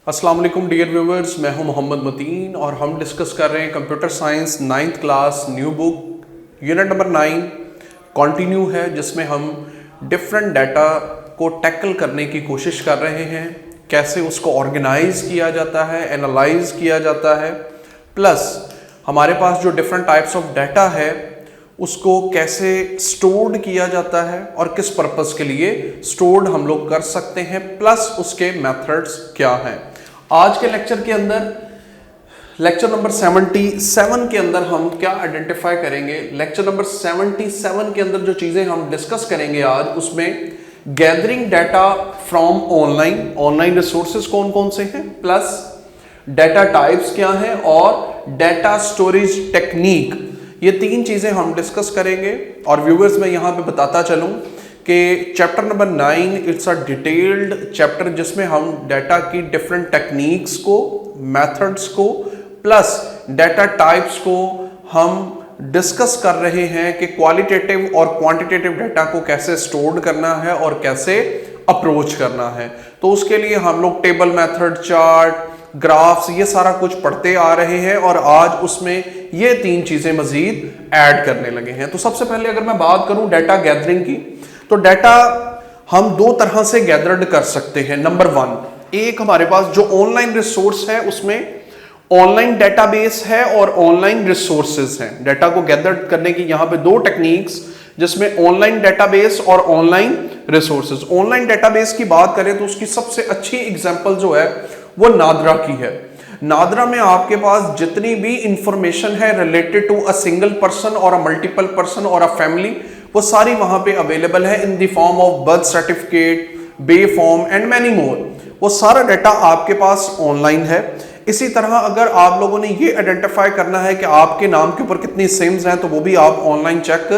अस्सलाम वालेकुम dear viewers, मैं हूं मोहम्मद मतीन और हम डिस्कस कर रहे हैं computer science 9th class new book unit number 9 continue है, जिसमें हम डिफरेंट डाटा को टैकल करने की कोशिश कर रहे हैं। कैसे उसको ऑर्गेनाइज किया जाता है, एनालाइज किया जाता है, प्लस हमारे पास जो डिफरेंट टाइप्स ऑफ डाटा है उसको कैसे स्टोर्ड किया जाता है और किस पर्पस के लिए स्टोर्ड हम लोग कर सकते हैं, प्लस उसके मेथड्स क्या हैं। आज के लेक्चर के अंदर लेक्चर नंबर 77 के अंदर हम क्या आइडेंटिफाई करेंगे। लेक्चर नंबर 77 के अंदर जो चीजें हम डिस्कस करेंगे आज, उसमें gathering data from online resources कौन कौन से हैं, प्लस डाटा टाइप्स क्या हैं और डाटा स्टोरेज टेक्निक, ये तीन चीजें हम डिस्कस करेंगे। और व्यूअर्स मैं यहां पे बताता चलूं कि chapter number 9 it's a detailed chapter, जिसमें हम डाटा की डिफरेंट टेक्निक्स को, मेथड्स को, प्लस डाटा टाइप्स को हम डिस्कस कर रहे हैं कि क्वालिटेटिव और क्वांटिटेटिव डाटा को कैसे स्टोर करना है और कैसे अप्रोच करना है। तो उसके लिए हम लोग टेबल मेथड, चार्ट, ग्राफ्स, ये सारा कुछ पढ़ते आ रहे हैं और आज उसमें ये तीन चीजें मजीद ऐड करने लगे हैं। तो सबसे पहले अगर मैं बात करूं डाटा गैदरिंग की, तो डाटा हम दो तरह से गैदर्ड कर सकते हैं। नंबर 1, एक हमारे पास जो ऑनलाइन रिसोर्स है उसमें ऑनलाइन डेटाबेस है और ऑनलाइन रिसोर्सेज हैं। डाटा को गैदर करने की यहां पे दो टेक्निक्स, जिसमें ऑनलाइन डेटाबेस और ऑनलाइन रिसोर्सेज। ऑनलाइन डेटाबेस की बात करें तो उसकी सबसे अच्छी एग्जांपल जो है वो नादरा की है। नादरा में आपके पास जितनी भी इंफॉर्मेशन है related to a single person और अ मल्टीपल पर्सन और अ फैमिली, वो सारी वहां पे अवेलेबल है in the form of birth certificate, bay form and many more. वो सारा डाटा आपके पास ऑनलाइन है। इसी तरह अगर आप लोगों ने ये आइडेंटिफाई करना है कि आपके नाम के ऊपर कितनी सिम्स हैं, तो वो भी आप ऑनलाइन चेक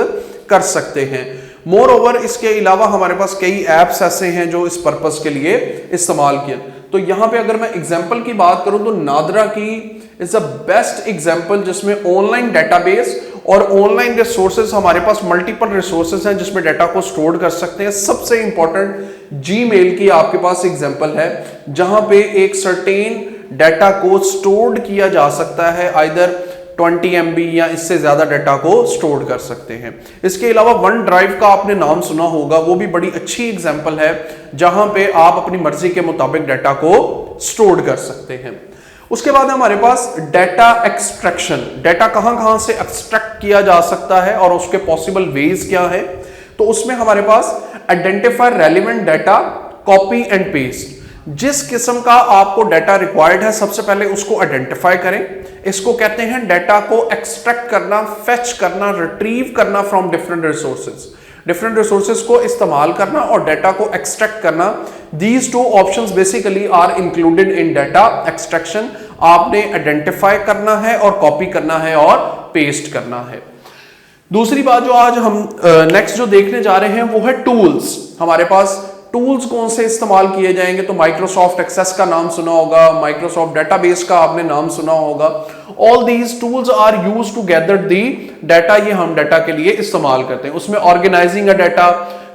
कर सकते हैं। मोर ओवर इसके अलावा हमारे पास कई एप्स ऐसे हैं जो इस पर्पस के लिए इस्तेमाल किए। तो यहां पे अगर मैं एग्जांपल की बात करूं तो नादरा की इज द बेस्ट एग्जांपल, जिसमें ऑनलाइन डेटाबेस और ऑनलाइन रिसोर्सेज, हमारे पास मल्टीपल रिसोर्सेज हैं जिसमें डाटा को स्टोर कर सकते हैं। सबसे इंपॉर्टेंट जीमेल की आपके पास एग्जांपल है, जहां पे एक सर्टेन डाटा को स्टोर्ड किया जा सकता है, आइदर 20 MB या इससे ज्यादा डाटा को स्टोर कर सकते हैं। इसके अलावा वन ड्राइव का आपने नाम सुना होगा, वो भी बड़ी अच्छी एग्जांपल है जहां पे आप अपनी मर्जी के मुताबिक डाटा को स्टोर कर सकते हैं। उसके बाद हमारे पास डाटा एक्सट्रैक्शन, डाटा कहां कहां से एक्सट्रैक्ट किया जा सकता है और उसके पॉसिबल वेज क्या है। तो उसमें हमारे पास identify relevant data, copy and paste. जिस किस्म का आपको डाटा रिक्वायर्ड है, सबसे पहले उसको आइडेंटिफाई करें। इसको कहते हैं डाटा को एक्सट्रैक्ट करना, फेच करना, रिट्रीव करना from different resources. Different resources को इस्तेमाल करना और डाटा को एक्सट्रैक्ट करना, these two options basically are included in data extraction. आपने आइडेंटिफाई करना है और कॉपी करना है और पेस्ट करना है। दूसरी बात जो आज हम नेक्स्ट जो देखने जा रहे हैं वो है टूल्स। हमारे पास टूल्स कौन से इस्तेमाल किए जाएंगे, तो माइक्रोसॉफ्ट एक्सेस का नाम सुना होगा, माइक्रोसॉफ्ट डेटाबेस का आपने नाम सुना होगा। All these tools are used to gather the data, ये हम डाटा के लिए इस्तेमाल करते हैं। उसमें ऑर्गेनाइजिंग अ डाटा,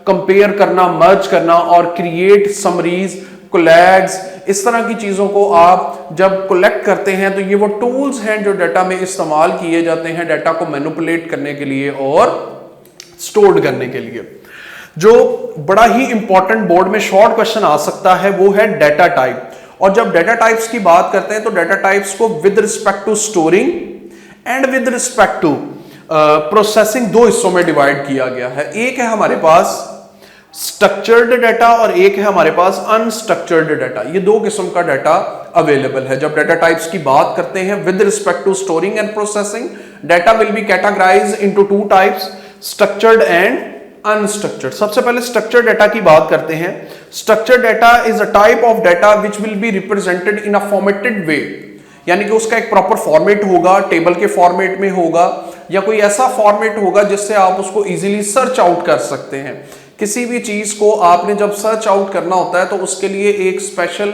कंपेयर करना, मर्ज करना और क्रिएट समरीज, कोलैग्स, इस तरह की चीजों को आप जब कलेक्ट करते हैं तो ये वो टूल्स हैं जो डाटा में इस्तेमाल किए जाते हैं डाटा को मैनिपुलेट करने के लिए और स्टोर करने के लिए। जो बड़ा ही इंपॉर्टेंट बोर्ड में शॉर्ट क्वेश्चन आ सकता है वो है डाटा टाइप। और जब डाटा टाइप्स की बात करते हैं तो डाटा टाइप्स को with respect to storing and with respect to processing दो हिस्सों में डिवाइड किया गया है। एक है हमारे पास स्ट्रक्चर्ड डाटा और एक है हमारे पास अनस्ट्रक्चर्ड डाटा। ये दो किस्म का डाटा अवेलेबल है। जब डाटा टाइप्स की बात करते हैं with respect to storing and processing, data will be categorized into two types, structured and unstructured. सबसे पहले स्ट्रक्चर्ड डाटा की बात करते हैं। Structured data is a type of data which will be represented in a formatted way, यानी कि उसका एक प्रॉपर फॉर्मेट होगा, टेबल के फॉर्मेट में होगा या कोई ऐसा फॉर्मेट होगा जिससे आप उसको इजीली सर्च आउट कर सकते हैं। किसी भी चीज को आपने जब सर्च आउट करना होता है तो उसके लिए एक स्पेशल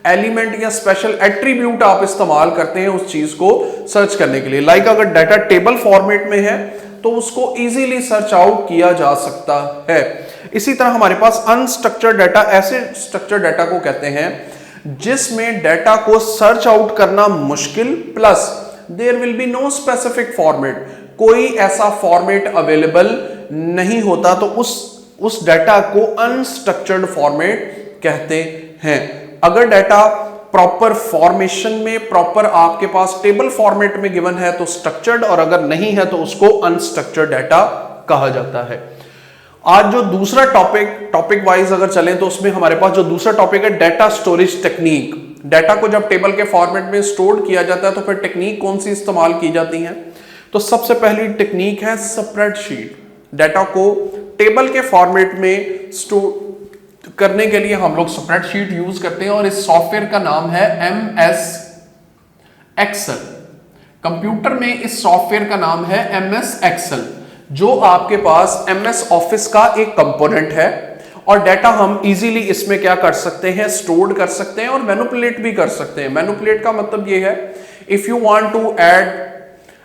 एलिमेंट या स्पेशल एट्रीब्यूट आप इस्तेमाल करते हैं उस चीज को सर्च करने के लिए। लाइक अगर डाटा टेबल फॉर्मेट में है तो उसको इजीली सर्च आउट किया जा सकता है। इसी तरह हमारे पास अनस्ट्रक्चर्ड डाटा, ऐसे स्ट्रक्चर्ड डाटा को कहते हैं जिसमें डाटा को सर्च आउट करना मुश्किल, plus there will be no specific format, कोई ऐसा फॉर्मेट अवेलेबल नहीं होता, तो उस डाटा को अनस्ट्रक्चर्ड फॉर्मेट कहते हैं। अगर डाटा प्रॉपर फॉर्मेशन में, प्रॉपर आपके पास टेबल फॉर्मेट में गिवन है तो स्ट्रक्चर्ड, और अगर नहीं है तो उसको अनस्ट्रक्चर्ड डाटा कहा जाता है। आज जो दूसरा टॉपिक वाइज अगर चलें तो उसमें हमारे पास जो दूसरा टॉपिक है डाटा स्टोरेज टेक्निक। डाटा को जब टेबल के फॉर्मेट में स्टोर किया जाता है तो फिर टेक्निक कौन सी इस्तेमाल की जाती है? तो सबसे पहली टेक्निक है स्प्रेडशीट। डाटा को टेबल के फॉर्मेट में स्टोर करने के लिए हम लोग स्प्रेडशीट यूज करते हैं और इस सॉफ्टवेयर का नाम है MS एक्सेल। कंप्यूटर में इस सॉफ्टवेयर का नाम है MS एक्सेल, जो आपके पास MS ऑफिस का एक कंपोनेंट है, और डाटा हम इजीली इसमें क्या कर सकते हैं, स्टोर कर सकते हैं और मैनिपुलेट भी कर सकते हैं। मैनिपुलेट का मतलब ये है, if you want to add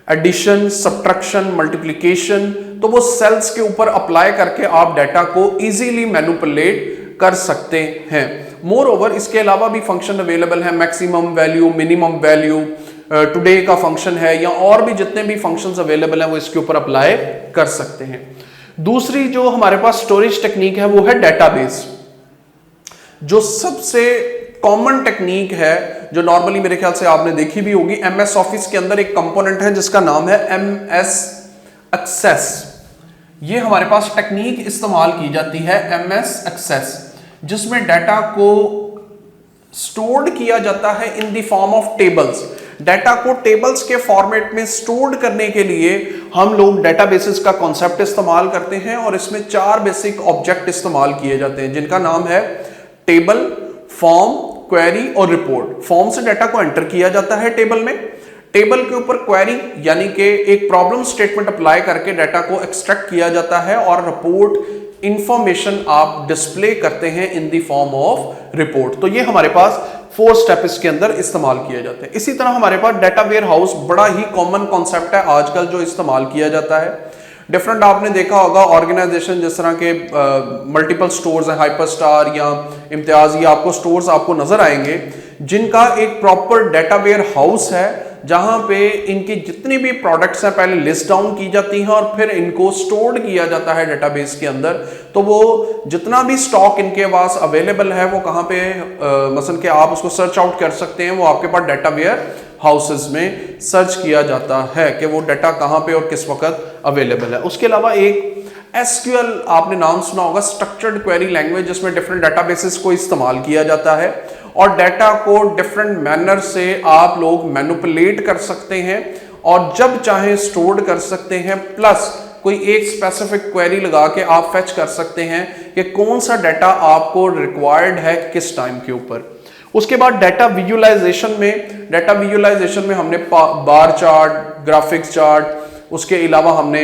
addition, subtraction, multiplication, तो वो सेल्स के ऊपर अप्लाई करके आप डाटा को इजीली मैनिपुलेट कर सकते हैं। मोर ओवर इसके अलावा भी फंक्शन अवेलेबल है, maximum value, minimum value, today का फंक्शन है, या और भी जितने भी फंक्शंस अवेलेबल हैं वो इसके ऊपर अप्लाई कर सकते हैं। दूसरी जो हमारे पास स्टोरेज टेक्निक है वो है डेटाबेस। जो सबसे कॉमन टेक्निक है, जो नॉर्मली मेरे ख्याल से आपने देखी भी होगी, MS ऑफिस के अंदर एक कंपोनेंट है जिसका नाम है MS एक्सेस। ये हमारे पास टेक्निक इस्तेमाल की जाती है MS एक्सेस, जिसमें डाटा को स्टोर्ड किया जाता है in the form of tables. Data को टेबल्स के फॉर्मेट में स्टोर्ड करने के लिए हम लोग डेटाबेसेस का कॉन्सेप्ट इस्तेमाल करते हैं, और इसमें 4 बेसिक ऑब्जेक्ट इस्तेमाल किए जाते हैं जिनका नाम है टेबल, फॉर्म, क्वेरी और रिपोर्ट। फॉर्म से डाटा को एंटर किया जाता है टेबल में, टेबल के ऊपर क्वेरी यानी कि एक प्रॉब्लम स्टेटमेंट अप्लाई करके डाटा को एक्सट्रैक्ट किया जाता है, और रिपोर्ट इंफॉर्मेशन आप डिस्प्ले करते हैं in the form of report. तो ये हमारे पास 4 स्टेप इसके अंदर इस्तेमाल किए जाते हैं। इसी तरह हमारे पास डाटा वेयर हाउस बड़ा ही कॉमन कॉन्सेप्ट है आजकल जो इस्तेमाल किया जाता है। डिफरेंट आपने देखा होगा ऑर्गेनाइजेशन, जिस तरह के मल्टीपल स्टोर्स हैं, हाइपरस्टार या इम्तियाज, ये आपको स्टोर्स आपको नजर आएंगे जिनका एक प्रॉपर डाटा वेयर हाउस है, जहां पे इनकी जितनी भी प्रोडक्ट्स हैं पहले लिस्ट डाउन की जाती हैं और फिर इनको स्टोर्ड किया जाता है डेटाबेस के अंदर। तो वो जितना भी स्टॉक इनके पास अवेलेबल है वो कहाँ पे मसलन कि आप उसको सर्च आउट कर सकते हैं, वो आपके पास डाटा वेयर हाउसेस में सर्च किया जाता है कि वो डाटा कहाँ पे और किस वक्त अवेलेबल है। उसके अलावा एक SQL आपने नाम सुना होगा, स्ट्रक्चर्ड क्वेरी लैंग्वेज, जिसमें डिफरेंट डेटाबेसेस को इस्तेमाल किया जाता है और डाटा को डिफरेंट मैनर से आप लोग मैनिपुलेट कर सकते हैं और जब चाहे स्टोर कर सकते हैं, प्लस कोई एक स्पेसिफिक क्वेरी लगा के आप फेच कर सकते हैं कि कौन सा डाटा आपको रिक्वायर्ड है किस टाइम के ऊपर। उसके बाद डाटा विजुअलाइजेशन में हमने बार चार्ट, ग्राफिक्स चार्ट, उसके अलावा हमने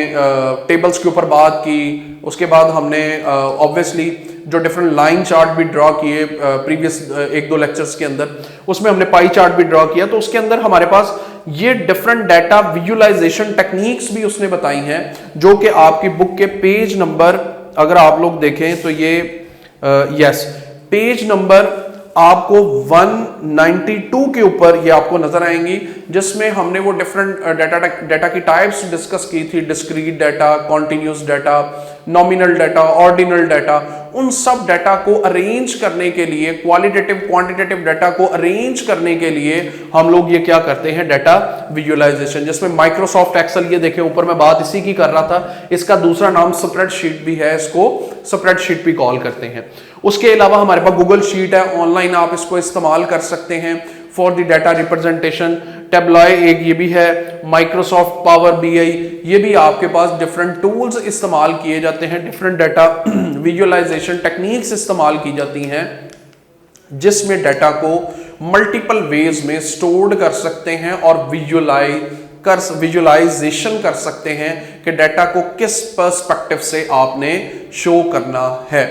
टेबल्स के ऊपर बात की। उसके बाद हमने ऑब्वियसली जो डिफरेंट लाइन चार्ट भी ड्रॉ किए प्रीवियस 1-2 लेक्चर्स के अंदर, उसमें हमने पाई चार्ट भी ड्रॉ किया। तो उसके अंदर हमारे पास ये डिफरेंट डाटा विजुअलाइजेशन टेक्निक्स भी उसने बताई हैं, जो कि आपकी बुक के पेज नंबर अगर आप लोग देखें तो ये पेज नंबर आपको 192 के ऊपर ये आपको नजर आएंगी, जिसमें हमने वो डिफरेंट डाटा की टाइप्स डिस्कस की थी। Discrete data, continuous data, nominal data, ordinal data. उन सब डाटा को अरेंज करने के लिए, क्वालिटेटिव क्वांटिटेटिव डाटा को अरेंज करने के लिए हम लोग ये क्या करते हैं, डाटा विजुअलाइजेशन, जिसमें माइक्रोसॉफ्ट एक्सेल, ये देखें ऊपर मैं बात इसी की कर रहा था, इसका दूसरा नाम स्प्रेडशीट भी है, इसको स्प्रेडशीट भी कॉल करते हैं। उसके अलावा हमारे पास गूगल शीट है, ऑनलाइन आप इसको इस्तेमाल कर सकते हैं फॉर द डाटा रिप्रेजेंटेशन। टेबलॉय एक ये भी है, माइक्रोसॉफ्ट पावर BI, ये भी आपके पास डिफरेंट टूल्स इस्तेमाल किए जाते हैं, डिफरेंट डाटा विजुअलाइजेशन टेक्निक्स इस्तेमाल की जाती हैं, जिसमें डाटा को मल्टीपल वेज में स्टोर्ड कर सकते हैं और विजुअलाइजेशन कर सकते हैं कि डाटा को किस पर्सपेक्टिव से आपने शो करना है।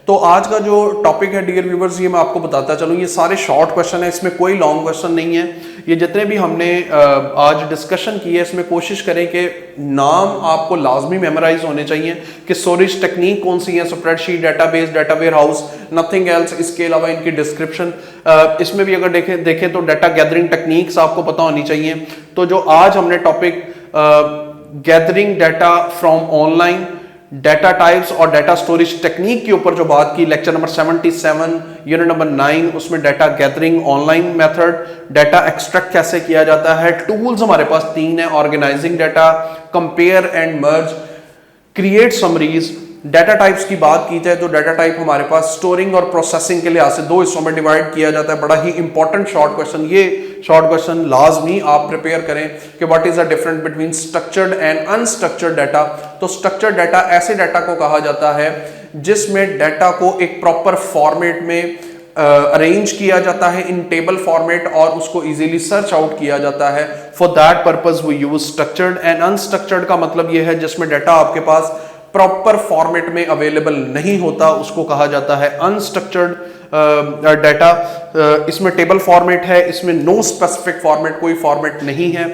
तो आज का जो टॉपिक है डियर व्यूवर्स, ये मैं आपको बताता चलूँ, ये सारे शॉर्ट क्वेश्चन है, इसमें कोई लॉन्ग क्वेश्चन नहीं है। ये जितने भी हमने आज डिस्कशन की है, इसमें कोशिश करें कि नाम आपको लाजमी मेमोराइज होने चाहिए कि स्टोरेज टेक्निक कौन सी है, spreadsheet, database, data warehouse, nothing else. इसके अलावा इनकी डिस्क्रिप्शन, इसमें भी अगर देखें तो डाटा गैदरिंग टेक्निक्स आपको पता होनी चाहिए। तो जो आज हमने topic gathering data from online, data types और डाटा स्टोरेज टेक्निक के ऊपर जो बात की, लेक्चर नंबर 77 यूनिट नंबर 9, उसमें data gathering online method, data extract कैसे किया जाता है, टूल्स हमारे पास 3 है, organizing data, compare and merge, create summaries. Data types की बात की जाए तो डाटा टाइप हमारे पास स्टोरिंग और प्रोसेसिंग के लिहाज से 2 हिस्सों में डिवाइड किया जाता है। बड़ा ही इंपॉर्टेंट शॉर्ट क्वेश्चन, ये शॉर्ट क्वेश्चन लाजमी आप प्रिपेयर करें कि what is the difference between structured and unstructured data. तो स्ट्रक्चर्ड डाटा ऐसे डाटा को कहा जाता है जिसमें डाटा को एक प्रॉपर फॉर्मेट में अरेंज किया जाता है इन टेबल फॉर्मेट और उसको इजीली सर्च आउट किया जाता है। For that purpose we use structured. And unstructured का मतलब यह है जिसमें डाटा आपके पास प्रॉपर फॉर्मेट में अवेलेबल नहीं होता, उसको कहा जाता है अनस्ट्रक्चर्ड डाटा। इसमें टेबल फॉर्मेट है, इसमें नो स्पेसिफिक फॉर्मेट, कोई फॉर्मेट नहीं है।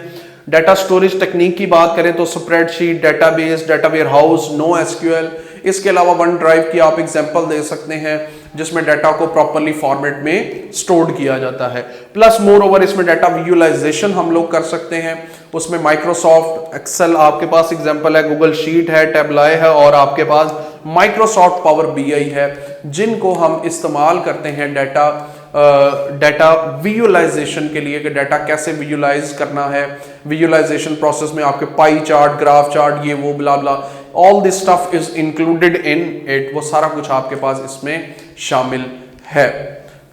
डाटा स्टोरेज टेक्निक की बात करें तो spreadsheet, database, data warehouse, no SQL. इसके अलावा वन ड्राइव की आप एग्जांपल दे सकते हैं जिसमें डाटा को प्रॉपरली फॉर्मेट में स्टोर्ड किया जाता है। प्लस मोर ओवर इसमें डाटा विजुअलाइजेशन हम लोग कर सकते हैं। उसमें माइक्रोसॉफ्ट एक्सेल आपके पास एग्जांपल है, गूगल शीट है, टैबलाई है और आपके पास माइक्रोसॉफ्ट पावर बीआई है, जिनको हम इस्तेमाल करते हैं डाटा विजुअलाइजेशन के लिए कि डाटा कैसे विजुअलाइज करना है। विजुअलाइजेशन प्रोसेस में आपके पाई चार्ट, ग्राफ चार्ट, ये वो blah blah, all this stuff is included in it. वो सारा कुछ आपके पास इसमें शामिल है।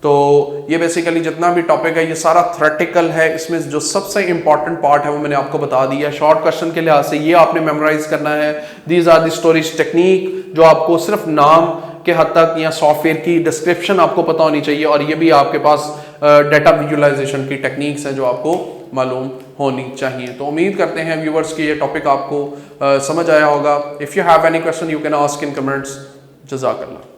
तो ये बेसिकली जितना भी टॉपिक है ये सारा थ्योरेटिकल है। इसमें जो सबसे इंपॉर्टेंट पार्ट है वो मैंने आपको बता दिया। शॉर्ट क्वेश्चन के लिहाज से ये आपने मेमोराइज करना है। These are the storage technique, जो आपको सिर्फ नाम के हद तक या सॉफ्टवेयर की डिस्क्रिप्शन आपको पता होनी चाहिए, और ये भी आपके पास डाटा विजुअलाइजेशन की टेक्निक्स हैं जो आपको मालूम होनी चाहिए। तो उम्मीद करते हैं व्यूवर्स कि ये टॉपिक आपको समझ आया होगा। If you have any question you can ask in comments. जज़ाकल्लाह।